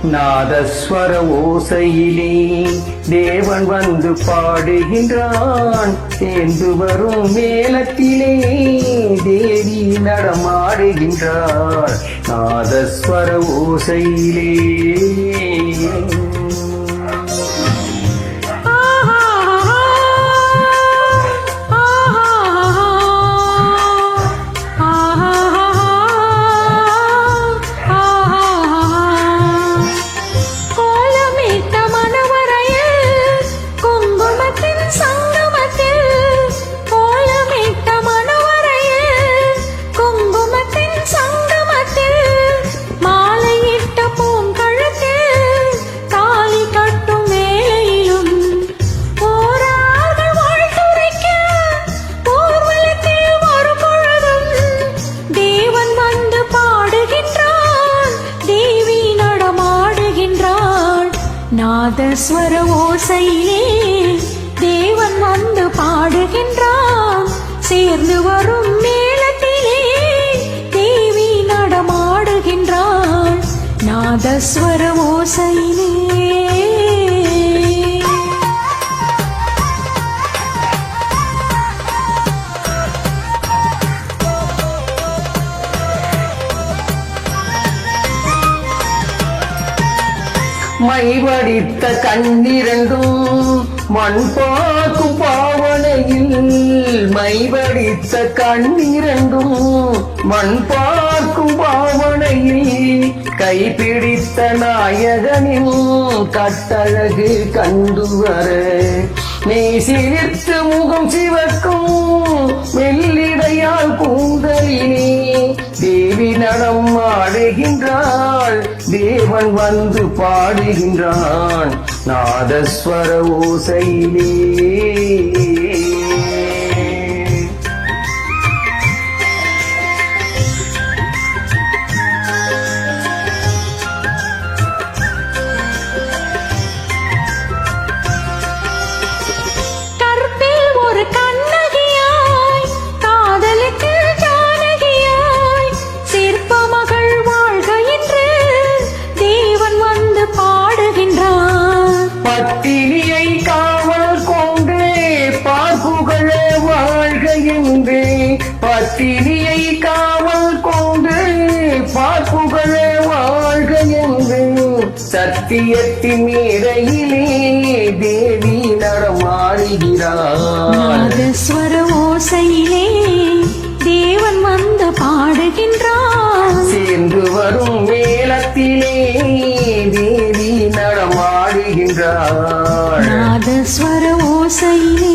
நாதஸ்வர ஓசையிலே தேவன் வந்து பாடுகின்றான். சேர்ந்து வரும் மேளத்திலே தேவி நடமாடுகின்றாள். நாதஸ்வர ஓசையிலே நாதஸ்வர ஓசையிலே தேவன் வந்து பாடுகின்றான். சேர்ந்து வரும் மேளத்திலே தேவி நடமாடுகின்றாள். நாதஸ்வர ஓசையிலே மைவடித்த கண்ணிரண்டும் மண் பார்க்கும் பாவனையில், மைவடித்த கண்ணிரண்டும் மண் பார்க்கும் பாவனையில், கைப்பிடித்த நாயகனின் கட்டழகு கண்டு வர மெய் சிரித்து முகம் சிவக்கும் மெல்லிடையால் கூந்தலினே தேவி நடம் ஆடுகின்றாள். தேவன் வந்து பாடுகின்றான். நாதஸ்வர ஓசையிலே பத்தினியை காவல் கொண்டு பார்ப்புகள வாழ்க என்று, பத்தினியை காவல் கொண்டு பார்ப்புகள வாழ்க என்று, சத்தியத்தின் மேடையிலே தேவி நடமாடுகிறாள். நாதஸ்வர ஓசையிலே தேவன் வந்து பாடுகின்றான். சேர்ந்து வரும் மேளத்திலே தேவி நடமாடுகின்றாள். நாதஸ்வர ஓசையிலே